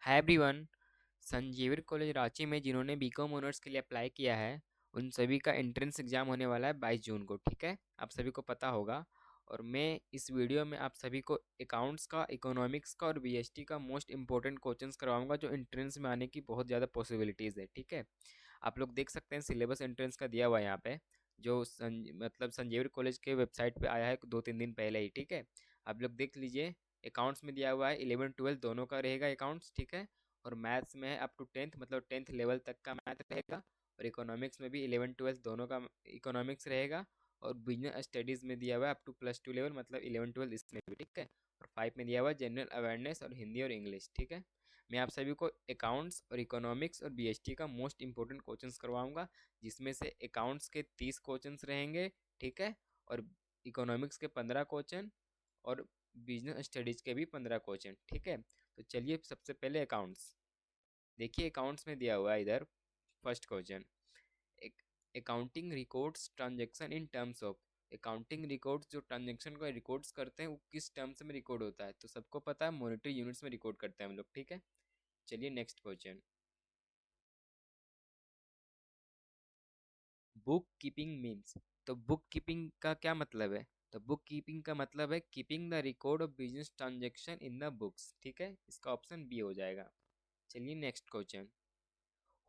हाय everyone. संजीविर college Ranchi में जिन्होंने बीकॉम ऑनर्स के लिए अप्लाई किया है उन सभी का एंट्रेंस एग्जाम होने वाला है 22 जून को। ठीक है, आप सभी को पता होगा। और मैं इस वीडियो में आप सभी को अकाउंट्स का, इकोनॉमिक्स का और बीएसटी का मोस्ट इंपॉर्टेंट क्वेश्चंस करवाऊंगा जो एंट्रेंस में आने की बहुत ज़्यादा पॉसिबिलिटीज़ है। ठीक है, आप लोग देख सकते हैं सिलेबस एंट्रेंस का दिया हुआ है यहाँ पे, जो मतलब संजीविर कॉलेज के वेबसाइट पे आया है 2-3 दिन पहले ही। ठीक है, आप लोग देख लीजिए। अकाउंट्स में दिया हुआ है 11-12 दोनों का रहेगा अकाउंट्स। ठीक है, और मैथ्स में है अप टू 10th, मतलब 10th लेवल तक का मैथ रहेगा। और इकोनॉमिक्स में भी 11-12 दोनों का इकोनॉमिक्स रहेगा। और बिजनेस स्टडीज़ में दिया हुआ है अप टू +2 लेवल, मतलब 11-12 इसमें भी। ठीक है, और 5 में दिया हुआ है जनरल अवेयरनेस और हिंदी और इंग्लिश। ठीक है, मैं आप सभी को अकाउंट्स और इकोनॉमिक्स और बीएसटी का मोस्ट इंपॉर्टेंट क्वेश्चंस करवाऊंगा, जिसमें से अकाउंट्स के 30 क्वेश्चंस रहेंगे। ठीक है, और इकोनॉमिक्स के 15 क्वेश्चन और बिजनेस स्टडीज के भी 15 क्वेश्चन। ठीक है, तो चलिए सबसे पहले अकाउंट्स देखिए। अकाउंट्स में दिया हुआ है इधर फर्स्ट क्वेश्चन, एक accounting records transaction in terms of. Accounting records जो ट्रांजैक्शन को रिकॉर्ड्स करते हैं वो किस टर्म्स में रिकॉर्ड होता है, तो सबको पता है मॉनेटरी यूनिट्स में रिकॉर्ड करते हैं हम लोग। ठीक है, चलिए next question. Book keeping means, तो बुक कीपिंग का क्या मतलब है? तो बुक कीपिंग का मतलब है keeping the record of business transaction in the books. ठीक है, इसका ऑप्शन बी हो जाएगा। चलिए next question.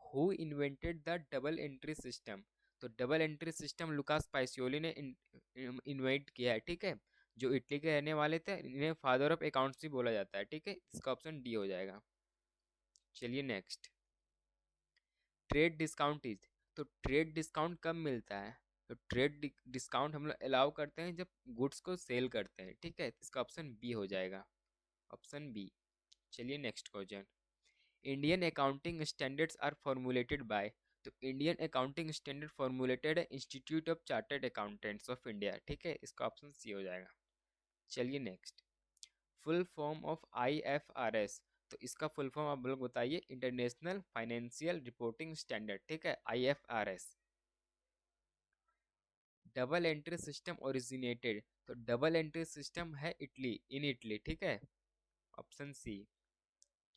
Who invented the double entry system? तो डबल एंट्री सिस्टम लुकास पाइसियोली ने इन्वेंट किया है। ठीक है, जो इटली के रहने वाले थे, इन्हें फादर ऑफ अकाउंट्स भी बोला जाता है। ठीक है, इसका ऑप्शन डी हो जाएगा। चलिए नेक्स्ट। ट्रेड डिस्काउंट इज, तो ट्रेड डिस्काउंट कब मिलता है? तो ट्रेड डिस्काउंट हम लोग अलाउ करते हैं जब गुड्स को सेल करते हैं। ठीक है, इसका ऑप्शन बी हो जाएगा, ऑप्शन बी। चलिए next question. Indian accounting standards are formulated by, तो इंडियन अकाउंटिंग स्टैंडर्ड फॉर्मुलेटेड है institute of chartered accountants of India. ठीक है, इसका ऑप्शन सी हो जाएगा। चलिए next. Full form of IFRS, तो इसका फुल फॉर्म आप लोग बताइए। International financial reporting standard. ठीक है, IFRS। Double entry system originated, तो डबल एंट्री सिस्टम है इटली, इन इटली। ठीक है, ऑप्शन सी।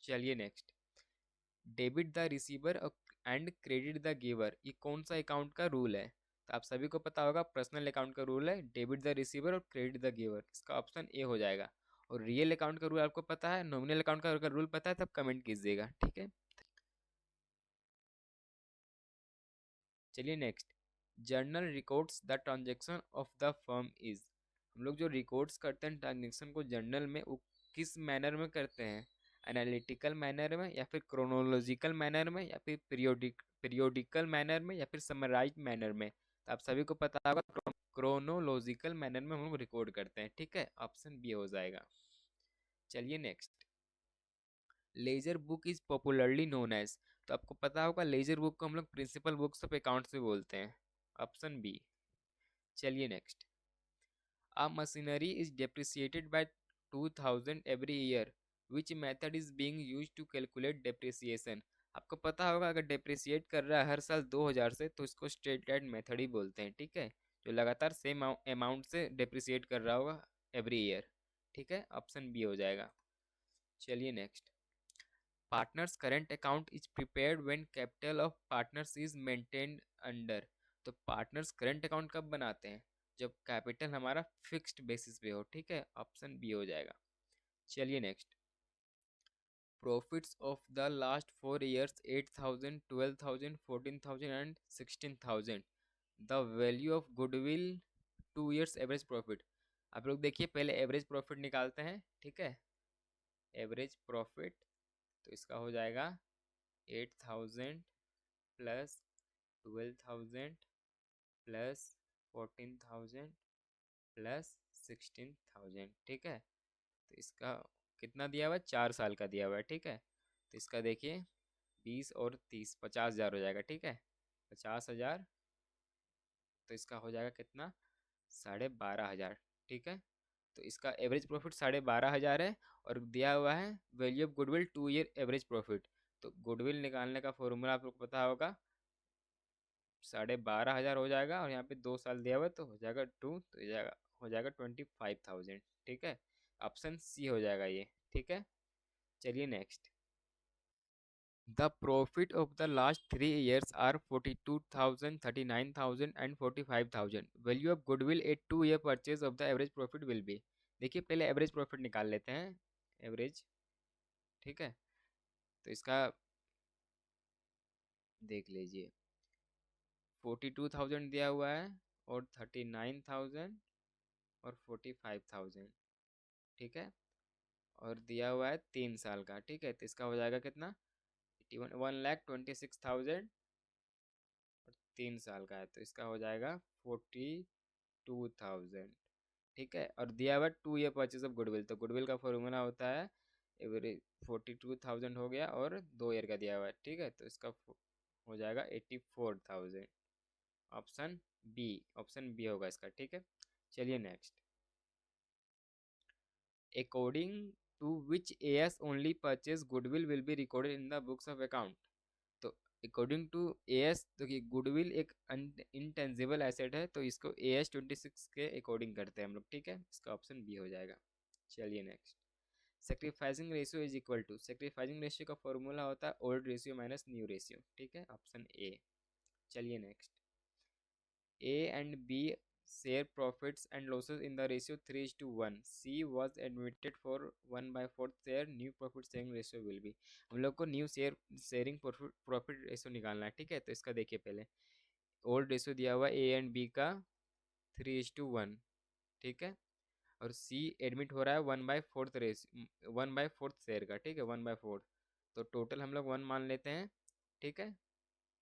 चलिए next. Debit the receiver and credit the giver, ये कौन सा अकाउंट का रूल है? तो आप सभी को पता होगा पर्सनल अकाउंट का रूल है डेबिट द रिसीवर और क्रेडिट द गिवर, इसका ऑप्शन ए हो जाएगा। और रियल अकाउंट का रूल आपको पता है, नॉमिनल अकाउंट का अगर रूल पता है तब कमेंट कीजिएगा। ठीक है, चलिए next. Journal records the transaction of the firm is, हम लोग जो रिकॉर्ड्स करते हैं ट्रांजेक्शन को जर्नल में, वो किस मैनर में करते हैं? एनालिटिकल मैनर में, या फिर क्रोनोलॉजिकल मैनर में, या फिर पीरियोडिकल मैनर में, या फिर समराइज मैनर में? तो आप सभी को पता होगा क्रोनोलॉजिकल मैनर में हम लोग रिकॉर्ड करते हैं। ठीक है, ऑप्शन बी हो जाएगा। चलिए next. Ledger book is popularly known as, तो आपको पता होगा लेजर बुक को हम लोग प्रिंसिपल बुक्स ऑफ अकाउंट्स भी बोलते हैं, ऑप्शन बी। चलिए next. A machinery is depreciated by 2000 every year, which method is being used to calculate depreciation? आपको पता होगा अगर डेप्रिसिएट कर रहा है हर साल 2000 से, तो इसको स्ट्रेट लाइन मेथड ही बोलते हैं। ठीक है, जो लगातार सेम अमाउंट से डेप्रिसिएट कर रहा होगा एवरी ईयर। ठीक है, ऑप्शन बी हो जाएगा। चलिए next. Partners current account is prepared when capital of partners is maintained under, तो पार्टनर्स करेंट अकाउंट कब बनाते हैं? जब कैपिटल हमारा फिक्स्ड बेसिस पे हो। ठीक है, ऑप्शन बी हो जाएगा। चलिए next. Profits of the last 4 years 8,000 12,000 14,000 and 16,000, the value of goodwill 2 years average profit. आप लोग देखिए पहले एवरेज प्रॉफिट निकालते हैं। ठीक है, एवरेज प्रॉफिट, तो इसका हो जाएगा 8,000 प्लस 12,000 प्लस 14,000 प्लस 16,000। ठीक है, तो इसका कितना दिया हुआ है? 4 साल का दिया हुआ है। ठीक है, तो इसका देखिए 20 और 30 50,000 हो जाएगा। ठीक है, 50,000, तो इसका हो जाएगा कितना? 12,500। ठीक है, तो इसका एवरेज प्रॉफिट 12,500 है। और दिया हुआ है value of goodwill 2 year average profit, तो गुडविल निकालने का फॉर्मूला आप लोग को पता होगा, 12,500 हो जाएगा और यहाँ पे 2 साल दिया हुआ है तो हो जाएगा 2, तो हो जाएगा 25,000। ठीक है, ऑप्शन सी हो जाएगा ये। ठीक है, चलिए next. The profit of the last 3 years are 42,000, 39,000 and 45,000. Value of goodwill at 2 year purchase of the average profit will be. देखिए पहले एवरेज प्रॉफिट निकाल लेते हैं, एवरेज, ठीक है। तो इसका देख लीजिए, 42,000 दिया हुआ है और 39,000 और 45,000, ठीक है। और दिया हुआ है 3 साल का, ठीक है। तो इसका हो जाएगा कितना, 1,26,000 और 3 साल का है तो इसका हो जाएगा 42,000, ठीक है। और दिया हुआ 2 year परचेज ऑफ गुडविल, तो गुडविल का फॉर्मूला होता है एवरेज, 42,000 हो गया और 2 year का दिया हुआ है, ठीक है। तो इसका हो जाएगा 84,000। ऑप्शन बी, ऑप्शन बी होगा इसका, ठीक है। चलिए next, according to which AS only purchase goodwill will be recorded in the books of account. तो अकॉर्डिंग टू एएस, तो कि गुडविल एक इनटेंजिबल एसेट है, तो इसको एएस 26 के अकॉर्डिंग करते हैं हम लोग, ठीक है। इसका ऑप्शन बी हो जाएगा। चलिए next, sacrificing ratio is equal to, sacrificing ratio का फॉर्मूला होता है old ratio minus new ratio, ठीक है, ऑप्शन ए। चलिए next, A and B share profits and losses in the ratio 3:1. C was admitted for 1/4 share. New profit sharing ratio will be, हम लोग को new sharing profit ratio निकालना है, ठीक है। तो इसका देखिए पहले, ओल्ड रेशियो दिया हुआ ए एंड बी का 3:1, ठीक है। और सी एडमिट हो रहा है 1/4 रेशियो, 1/4 शेयर का, ठीक है, 1/4। तो टोटल हम लोग 1 मान लेते हैं, ठीक है।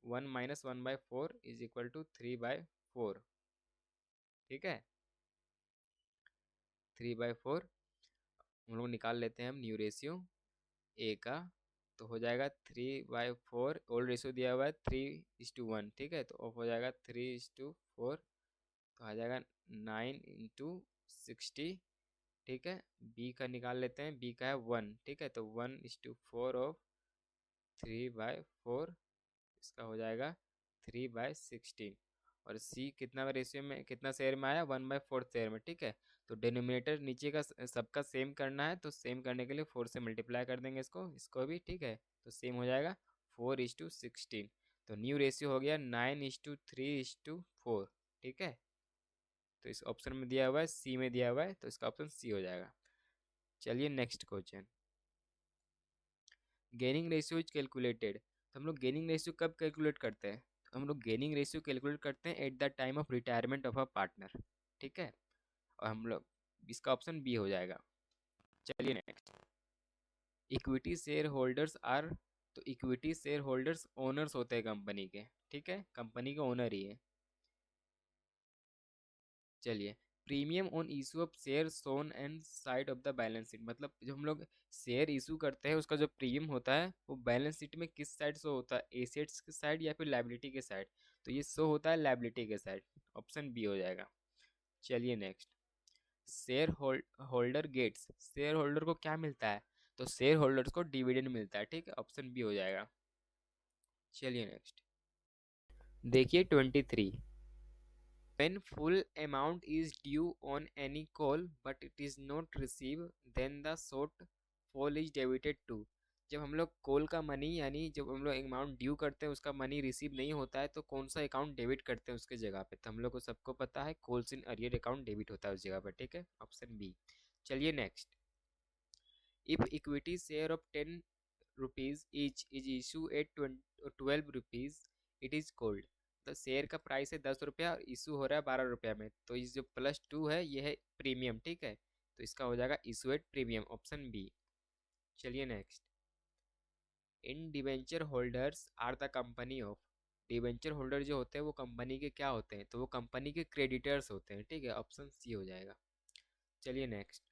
1 माइनस 1/4 इज इक्वल टू 3/4, ठीक है। 3/4 हम लोग निकाल लेते हैं, हम न्यू रेशियो ए का, तो हो जाएगा 3/4, ओल्ड रेशियो दिया हुआ है 3:1, ठीक है। तो ऑफ हो जाएगा 3:4, तो आ जाएगा 9 × 60, ठीक है। बी का निकाल लेते हैं, बी का है 1, ठीक है। तो 1:4 ऑफ 3/4, इसका हो जाएगा 3/16। और सी कितना रेशियो में, कितना शेयर में आया, 1/4 शेयर में, ठीक है। तो डिनोमिनेटर नीचे का सबका सेम करना है, तो सेम करने के लिए 4 से मल्टीप्लाई कर देंगे इसको, इसको भी, ठीक है। तो सेम हो जाएगा 4:16। तो न्यू रेशियो हो गया 9:3:4, ठीक है। तो इस ऑप्शन में दिया हुआ है, सी में दिया हुआ है, तो इसका ऑप्शन सी हो जाएगा। चलिए next question, gaining ratio is calculated. तो हम लोग गेनिंग रेशियो कब कैलकुलेट करते हैं, तो हम लोग गेनिंग रेशियो कैलकुलेट करते हैं at the time of retirement of a partner, ठीक है। और हम लोग, इसका ऑप्शन बी हो जाएगा। चलिए next, equity shareholders are, तो इक्विटी शेयर होल्डर्स ओनर्स होते हैं कंपनी के, ठीक है, कंपनी के ओनर ही है। चलिए, premium on issue of share shown and side of the balance sheet, मतलब जब हम लोग शेयर इशू करते हैं उसका जो प्रीमियम होता है वो बैलेंस शीट में किस साइड शो होता है, एसेट्स के साइड या फिर लायबिलिटी के साइड। तो ये शो होता है लायबिलिटी के साइड, ऑप्शन बी हो जाएगा। चलिए next, shareholder gets, shareholder को क्या मिलता है, तो शेयर होल्डर्स को डिविडेंड मिलता है, ठीक है, ऑप्शन बी हो जाएगा। चलिए नेक्स्ट, देखिए 23, when full amount is due on any call but it is not received, then the shortfall is debited to। जब हम लोग कॉल का मनी, यानी जब हम लोग अमाउंट ड्यू करते हैं उसका मनी रिसीव नहीं होता है, तो कौन सा अकाउंट डेबिट करते हैं उसके जगह पे, तो हम लोग को सबको पता है calls in arrear account debit होता है उस जगह पर, ठीक है, ऑप्शन बी। चलिए next, if equity share of 10 rupees each is issue at 12 rupees, it is called. तो शेयर का प्राइस है 10 रुपया और इशू हो रहा है 12 रुपया में, तो इस जो +2 है ये है प्रीमियम, ठीक है। तो इसका हो जाएगा issue at premium, option B. चलिए नेक्स्ट, इन debenture holders are the company of, debenture holder जो होते हैं वो कंपनी के क्या होते हैं, तो वो कंपनी के क्रेडिटर्स होते हैं, ठीक है, ऑप्शन सी हो जाएगा। चलिए next,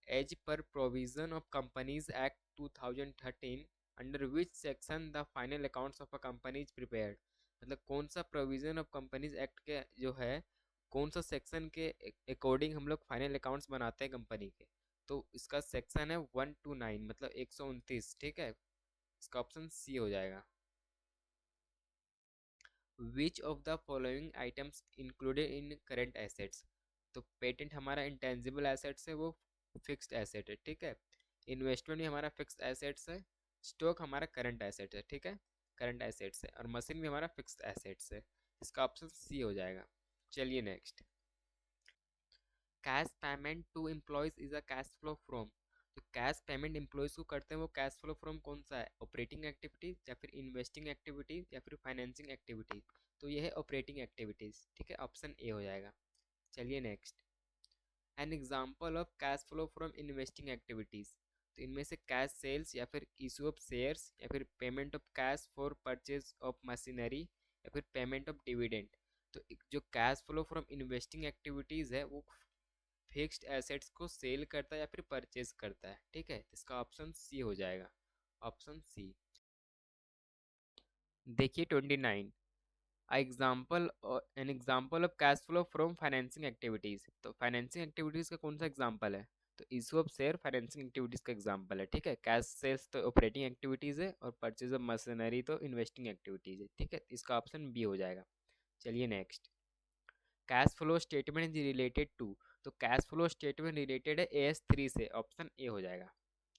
as per provision of companies act 2013, under which section the final accounts of a company is prepared, मतलब कौन सा प्रोविजन ऑफ कंपनीज एक्ट के जो है, कौन सा सेक्शन के अकॉर्डिंग हम लोग फाइनल अकाउंट्स बनाते हैं कंपनी के। तो इसका सेक्शन है 129, मतलब 129, ठीक है। इसका ऑप्शन सी हो जाएगा। Which of the following items included in current assets, तो पेटेंट हमारा इंटेंजिबल एसेट्स है, वो फिक्स्ड एसेट है, ठीक है। इन्वेस्टमेंट भी हमारा फिक्स्ड एसेट्स है, स्टॉक हमारा करंट एसेट है, ठीक है, करंट एसेट्स है, और मशीन भी हमारा फिक्स्ड एसेट्स है। इसका ऑप्शन सी हो जाएगा। चलिए next, cash payment to employees is a cash flow from. तो कैश पेमेंट एम्प्लॉयज को करते हैं वो कैश फ्लो फ्रॉम कौन सा है, ऑपरेटिंग एक्टिविटीज या फिर इन्वेस्टिंग एक्टिविटीज या फिर फाइनेंसिंग एक्टिविटीज। तो ये है ऑपरेटिंग एक्टिविटीज, ठीक है, ऑप्शन ए हो जाएगा। चलिए next, N example of cash flow from investing activities. तो इनमें से कैश सेल्स या फिर इशू ऑफ शेयर्स या फिर payment of cash for purchase of machinery या फिर पेमेंट ऑफ डिविडेंड। तो जो cash flow from investing activities है वो फिक्स्ड एसेट्स को सेल करता है या फिर परचेज करता है, ठीक है, इसका ऑप्शन सी हो जाएगा, ऑप्शन सी। देखिए 29, an example of cash flow from financing activities. तो फाइनेंसिंग एक्टिविटीज का कौन सा एग्जाम्पल है, तो issue of share financing activities का एग्जाम्पल है, ठीक है। कैश सेल्स तो ऑपरेटिंग एक्टिविटीज है और परचेज ऑफ मशीनरी तो इन्वेस्टिंग एक्टिविटीज है, ठीक है, इसका ऑप्शन बी हो जाएगा। चलिए next, cash flow statement is related to. तो कैश फ्लो स्टेटमेंट रिलेटेड है AS3 से, ऑप्शन ए हो जाएगा,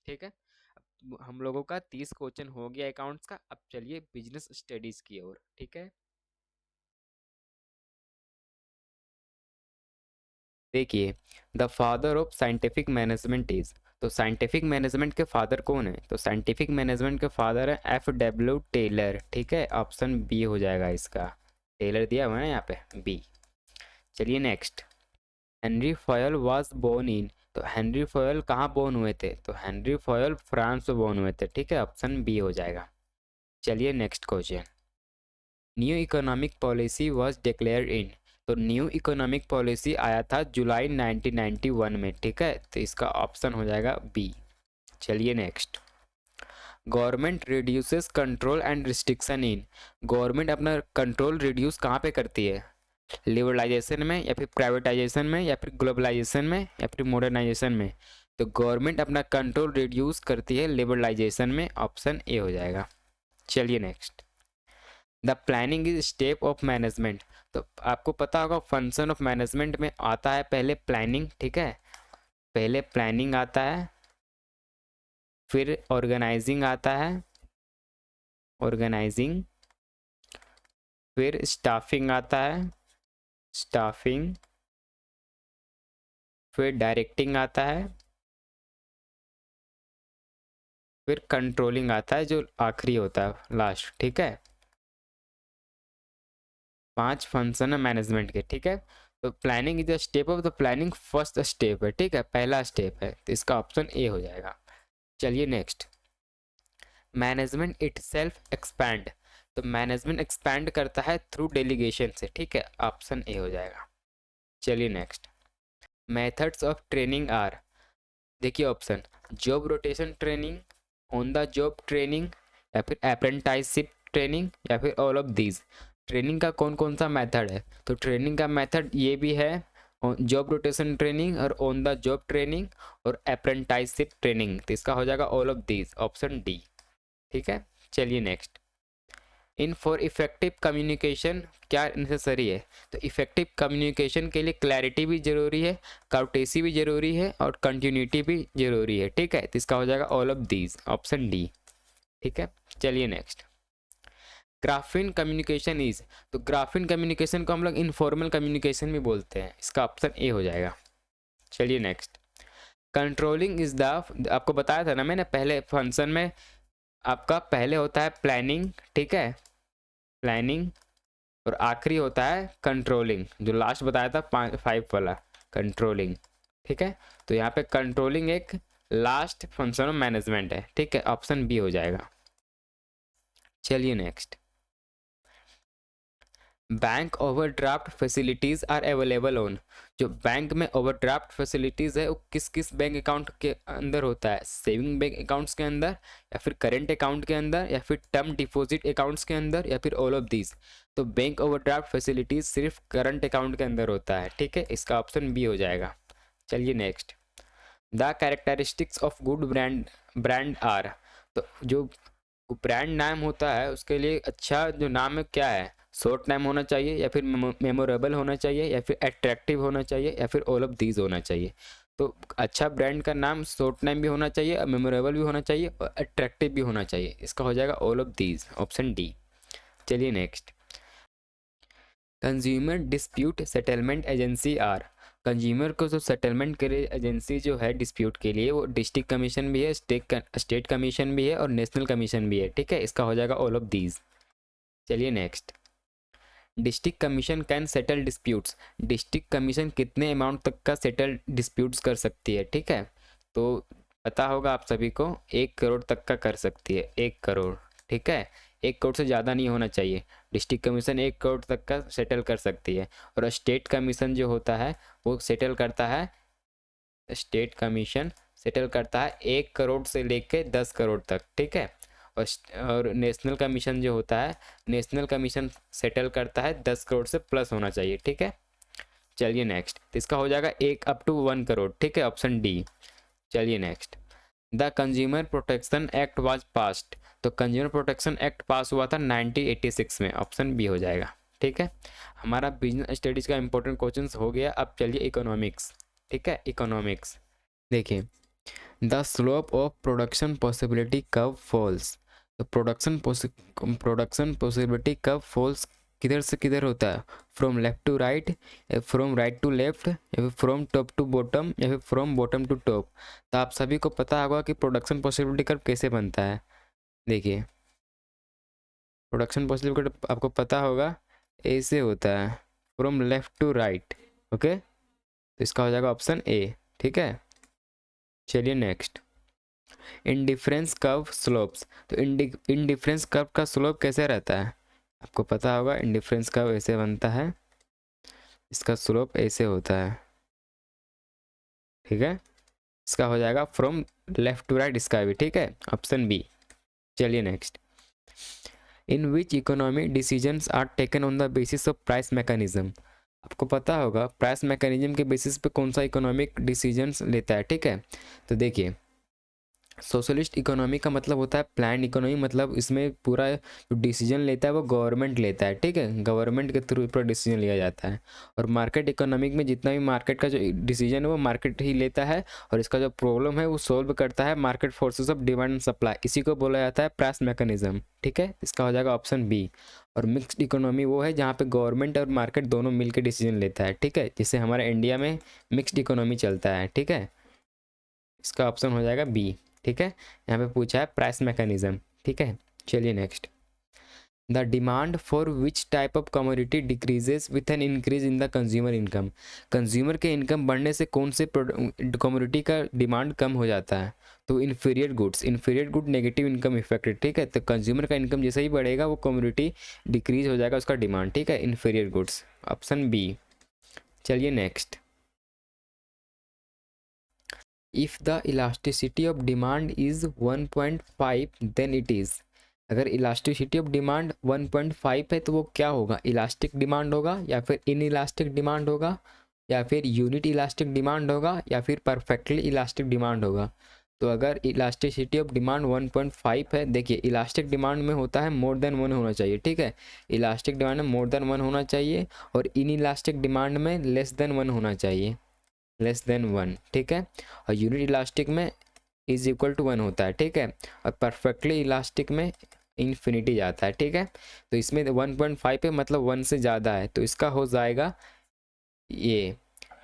ठीक है। अब हम लोगों का 30 क्वेश्चन हो गया अकाउंट्स का। अब चलिए बिजनेस स्टडीज की ओर, ठीक है। देखिए, the father of scientific management is. तो साइंटिफिक मैनेजमेंट के फादर कौन है, तो साइंटिफिक मैनेजमेंट के फादर है FW टेलर, ठीक है, ऑप्शन बी हो जाएगा इसका। टेलर दिया हुआ है ना यहाँ पे, बी। चलिए next, Henri Fayol was born in. तो हेनरी फॉयल कहाँ बोर्न हुए थे, तो हेनरी फॉयल फ्रांस में बोर्न हुए थे, ठीक है, ऑप्शन बी हो जाएगा। चलिए next question, new economic policy was declared in. तो न्यू इकोनॉमिक पॉलिसी आया था जुलाई 1991 में, ठीक है, तो इसका ऑप्शन हो जाएगा बी। चलिए next, government reduces control and restriction in. Government अपना कंट्रोल रिड्यूस कहाँ पे करती है, लिबरलाइजेशन में या फिर प्राइवेटाइजेशन में या फिर ग्लोबलाइजेशन में या फिर मॉडर्नाइजेशन में। तो गवर्नमेंट अपना कंट्रोल रिड्यूस करती है लिबरलाइजेशन में, ऑप्शन ए हो जाएगा। चलिए next, the planning is step of management. तो आपको पता होगा फंक्शन ऑफ मैनेजमेंट में आता है पहले प्लानिंग, ठीक है, पहले प्लानिंग आता है, फिर ऑर्गेनाइजिंग आता है, ऑर्गेनाइजिंग, फिर स्टाफिंग आता है, स्टाफिंग, फिर डायरेक्टिंग आता है, फिर कंट्रोलिंग आता है जो आखिरी होता है, लास्ट, ठीक है। 5 फंक्शन है मैनेजमेंट के, ठीक है। तो planning is the step of the planning, first step है, ठीक है, पहला स्टेप है, तो इसका ऑप्शन ए हो जाएगा। चलिए नेक्स्ट, मैनेजमेंट इटसेल्फ एक्सपैंड। तो मैनेजमेंट एक्सपैंड करता है थ्रू डेलीगेशन से, ठीक है, ऑप्शन ए हो जाएगा। चलिए next, methods of training are. देखिए option, job rotation training, on the job training या फिर अप्रेंटिसशिप ट्रेनिंग या फिर ऑल ऑफ दीज। ट्रेनिंग का कौन कौन सा मेथड है, तो ट्रेनिंग का मेथड ये भी है, जॉब रोटेशन ट्रेनिंग और ऑन द जॉब ट्रेनिंग और अप्रेंटिसशिप ट्रेनिंग, तो इसका हो जाएगा all of these, option D, ठीक है। चलिए next, in for effective communication क्या नेसेसरी है। तो इफेक्टिव कम्युनिकेशन के लिए क्लैरिटी भी जरूरी है, काउटेसी भी जरूरी है और कंटिन्यूटी भी जरूरी है, ठीक है, तो इसका हो जाएगा all of these, option D, ठीक है। चलिए नेक्स्ट, ग्राफीन कम्युनिकेशन इज। तो ग्राफीन कम्युनिकेशन को हम लोग इनफॉर्मल कम्युनिकेशन भी बोलते हैं, इसका ऑप्शन ए हो जाएगा। चलिए नेक्स्ट, कंट्रोलिंग इज द, आपको बताया था ना मैंने पहले फंक्शन में, आपका पहले होता है प्लानिंग, ठीक है, प्लानिंग, और आखिरी होता है कंट्रोलिंग, जो लास्ट बताया था 5 वाला कंट्रोलिंग, ठीक है। तो यहाँ पे कंट्रोलिंग एक लास्ट फंक्शन ऑफ मैनेजमेंट है, ठीक है, ऑप्शन बी हो जाएगा। चलिए next, bank overdraft facilities are available on. जो बैंक में ओवरड्राफ्ट फैसिलिटीज है वो किस किस बैंक अकाउंट के अंदर होता है, सेविंग बैंक अकाउंट्स के अंदर या फिर करेंट अकाउंट के अंदर या फिर टर्म डिपॉजिट अकाउंट्स के अंदर या फिर ऑल ऑफ दीज। तो बैंक ओवरड्राफ्ट फैसिलिटीज सिर्फ करंट अकाउंट के अंदर होता है, ठीक है, इसका ऑप्शन बी हो जाएगा। चलिए next, the characteristics of good brand are. तो जो ब्रांड नाम होता है उसके लिए अच्छा जो नाम है क्या है, शॉर्ट नाम होना चाहिए या फिर मेमोरेबल होना चाहिए या फिर अट्रैक्टिव होना चाहिए या फिर ऑल ऑफ दीज होना चाहिए। तो अच्छा ब्रांड का नाम शॉर्ट नेम भी होना चाहिए, मेमोरेबल भी होना चाहिए और अट्रैक्टिव भी होना चाहिए। इसका हो जाएगा all of these, option D. चलिए next, consumer dispute settlement agency are. Consumer को जो सेटलमेंट करे एजेंसी जो है डिस्प्यूट के लिए, वो डिस्ट्रिक्ट कमीशन भी है, स्टेट कमीशन भी है और नेशनल कमीशन भी है। ठीक है, इसका हो जाएगा ऑल ऑफ दीज। चलिए next, district commission can settle disputes. District commission कितने अमाउंट तक का सेटल डिस्प्यूट्स कर सकती है? ठीक है, तो पता होगा आप सभी को 1 करोड़ तक का कर सकती है, 1 करोड़। ठीक है, 1 करोड़ से ज़्यादा नहीं होना चाहिए। डिस्ट्रिक्ट कमीशन 1 करोड़ तक का सेटल कर सकती है। और स्टेट कमीशन जो होता है वो सेटल करता है, स्टेट कमीशन सेटल करता है 1 करोड़ से लेके 10 करोड़ तक। ठीक है, और नेशनल कमीशन जो होता है, नेशनल कमीशन सेटल करता है 10 करोड़ से प्लस होना चाहिए। ठीक है, चलिए नेक्स्ट, तो इसका हो जाएगा 1 up to 1 करोड़। ठीक है, ऑप्शन डी। चलिए next, the consumer protection act was passed. तो कंज्यूमर प्रोटेक्शन एक्ट पास हुआ था 1986 में, ऑप्शन बी हो जाएगा। ठीक है, हमारा बिजनेस स्टडीज का इंपॉर्टेंट क्वेश्चन हो गया। अब चलिए इकोनॉमिक्स। ठीक है, इकोनॉमिक्स देखिए, the slope of production possibility curve falls. तो प्रोडक्शन पॉसिबिलिटी कर्व फॉल्स किधर से किधर होता है? From left to right, from right to left, या फिर फ्रॉम टॉप टू बॉटम, या फिर फ्रॉम बॉटम टू टॉप। तो आप सभी को पता होगा कि प्रोडक्शन पॉसिबिलिटी कर्व कैसे बनता है। देखिए, प्रोडक्शन पॉसिबिलिटी कर्व आपको पता होगा ऐसे होता है, from left to right. Okay, तो इसका हो जाएगा ऑप्शन ए। ठीक है, चलिए नेक्स्ट, इंडिफरेंस कर्व स्लोप्स। तो इंडिफरेंस कर्व का स्लोप कैसे रहता है? आपको पता होगा, इंडिफरेंस कर्व ऐसे बनता है, इसका स्लोप ऐसे होता है। ठीक है, इसका हो जाएगा फ्रॉम लेफ्ट टू राइट, इसका भी। ठीक है, ऑप्शन बी। चलिए next, in which economy decisions are taken on the basis of price mechanism. आपको पता होगा प्राइस मैकेनिज्म के बेसिस पे कौन सा इकोनॉमिक डिसीजंस लेता है। ठीक है, तो देखिए, सोशलिस्ट इकोनॉमी का मतलब होता है प्लान इकोनॉमी, मतलब इसमें पूरा जो डिसीजन लेता है वो गवर्नमेंट लेता है। ठीक है, गवर्नमेंट के थ्रू पूरा डिसीजन लिया जाता है। और मार्केट इकोनॉमिक में जितना भी मार्केट का जो डिसीजन है वो मार्केट ही लेता है, और इसका जो प्रॉब्लम है वो सॉल्व करता है market forces of demand and supply. इसी को बोला जाता है प्राइस मैकेनिज्म। ठीक है, इसका हो जाएगा ऑप्शन बी। और मिक्स्ड इकोनॉमी वो है जहाँ पे गवर्नमेंट और मार्केट दोनों मिलकर डिसीजन लेता है। ठीक है, जिससे हमारे इंडिया में मिक्स्ड इकोनॉमी चलता है। ठीक है, इसका ऑप्शन हो जाएगा बी। ठीक है, यहाँ पे पूछा है प्राइस मैकेनिज्म। ठीक है, चलिए next, the demand for which type of commodity decreases with an increase in the consumer income. Consumer के इनकम बढ़ने से कौन से कमोडिटी का डिमांड कम हो जाता है? तो inferior goods. Inferior good negative income effect. ठीक है, तो कंज्यूमर का इनकम जैसे ही बढ़ेगा वो कमोडिटी डिक्रीज हो जाएगा उसका डिमांड। ठीक है, इन्फीरियर गुड्स, ऑप्शन बी। चलिए next, if the elasticity of demand is 1.5 then it is. अगर इलास्टिसिटी ऑफ डिमांड 1.5 है तो वो क्या होगा? इलास्टिक डिमांड होगा, या फिर इन इलास्टिक डिमांड होगा, या फिर यूनिट इलास्टिक डिमांड होगा, या फिर परफेक्टली इलास्टिक डिमांड होगा। तो अगर इलास्टिसिटी ऑफ डिमांड 1.5 है, देखिए इलास्टिक डिमांड में होता है मोर देन 1 होना चाहिए। ठीक है, इलास्टिक डिमांड में मोर देन 1 होना चाहिए, और इन इलास्टिक डिमांड में लेस देन 1 होना चाहिए, लेस देन 1। ठीक है, और यूनिट इलास्टिक में इज इक्वल टू 1 होता है। ठीक है, और परफेक्टली इलास्टिक में इन्फिनिटी जाता है। ठीक है, तो इसमें 1.5 है मतलब 1 से ज़्यादा है, तो इसका हो जाएगा ये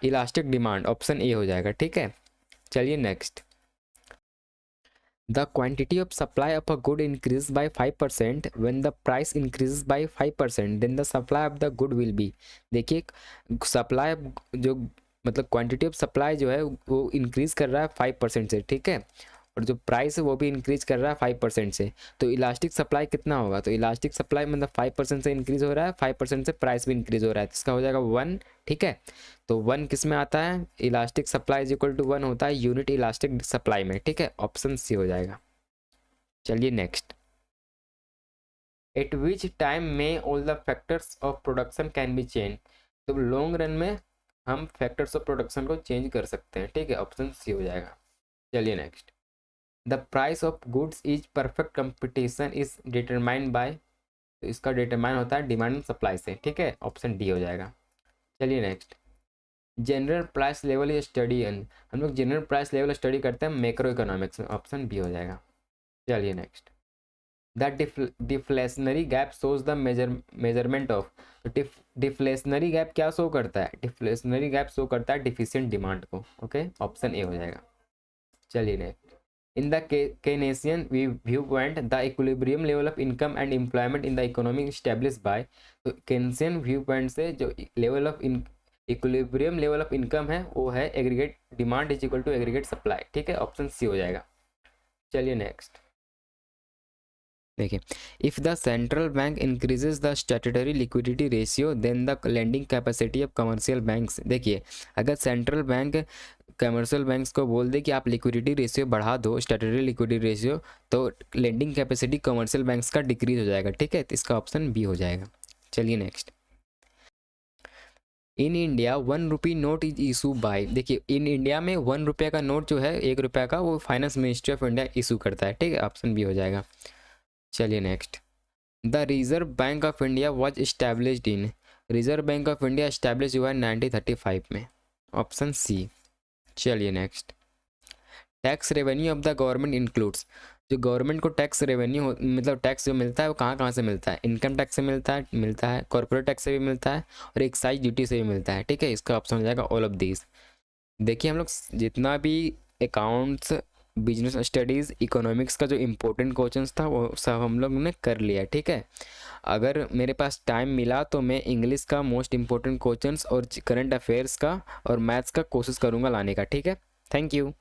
इलास्टिक डिमांड, ऑप्शन ए हो जाएगा। ठीक है, चलिए next, the quantity of supply of a good increase by 5% when the price increase by 5%, then the supply of the good will be. देखिए, सप्लाई जो मतलब क्वांटिटी ऑफ सप्लाई जो है वो इंक्रीज कर रहा है 5% से। ठीक है, और जो प्राइस है वो भी इंक्रीज कर रहा है 5% से। तो इलास्टिक सप्लाई कितना होगा? तो इलास्टिक सप्लाई मतलब 5% से इंक्रीज हो रहा है, 5% से प्राइस भी इंक्रीज हो रहा है, तो इसका हो जाएगा 1। ठीक है, तो 1 किस में आता है? Elastic supply is equal to 1 होता है यूनिट इलास्टिक सप्लाई में। ठीक है, ऑप्शन सी हो जाएगा। चलिए नेक्स्ट, एट विच टाइम में all the factors of production can be change. तो लॉन्ग रन में हम फैक्टर्स ऑफ प्रोडक्शन को चेंज कर सकते हैं। ठीक है, ऑप्शन सी हो जाएगा। चलिए next, the price of goods is perfect competition is determined by. तो इसका डिटरमाइन होता है डिमांड एंड सप्लाई से। ठीक है, ऑप्शन डी हो जाएगा। चलिए next, general price level study and, हम लोग जनरल प्राइस लेवल स्टडी करते हैं मैक्रो इकोनॉमिक्स में, ऑप्शन बी हो जाएगा। चलिए next, the deflationary gap shows the measurement of, तो डिफ्लेशनरी गैप क्या शो करता है, डिफ्लेशनरी गैप शो करता है डिफिशिएंट डिमांड को, ओके, ऑप्शन ए हो जाएगा। चलिए next, in the Keynesian view point the equilibrium level of income and employment in the economy establish by, तो केनेसियन व्यू पॉइंट से जो level of equilibrium level of income है वो है aggregate demand is equal to aggregate supply, ठीक है, option C हो जाएगा। चलिए नेक्स्ट देखिए, if the central bank increases the statutory liquidity ratio then the lending capacity of commercial banks, देखिए अगर सेंट्रल बैंक कमर्शियल बैंक्स को बोल दे कि आप लिक्विडिटी रेशियो बढ़ा दो, स्टैट्यूटरी लिक्विडिटी रेशियो, तो लेंडिंग कैपेसिटी कमर्शियल बैंक्स का डिक्रीज हो जाएगा, ठीक है, तो इसका ऑप्शन बी हो जाएगा। चलिए next, in India 1 rupee note is issue bye, देखिए इन इंडिया में 1 रुपये का नोट जो है 1 रुपये का, वो finance ministry of India issue करता है, ठीक है, ऑप्शन बी हो जाएगा। चलिए next, the reserve bank of India was established in, reserve bank of India establish हुआ है 1935 में, ऑप्शन सी। चलिए next, tax revenue of the government includes, जो गवर्नमेंट को टैक्स रेवेन्यू मतलब टैक्स जो मिलता है वो कहाँ कहाँ से मिलता है, इनकम टैक्स से मिलता है कॉर्पोरेट टैक्स से भी मिलता है और एक्साइज ड्यूटी से भी मिलता है, ठीक है, इसका ऑप्शन हो जाएगा ऑल ऑफ दीज। देखिए हम लोग जितना भी अकाउंट्स, बिजनेस स्टडीज़, इकोनॉमिक्स का जो इम्पोर्टेंट क्वेश्चंस था वो सब हम लोग ने कर लिया, ठीक है। अगर मेरे पास टाइम मिला तो मैं इंग्लिश का मोस्ट इम्पोर्टेंट क्वेश्चंस और करंट अफेयर्स का और मैथ्स का कोशिश करूँगा लाने का, ठीक है। Thank you.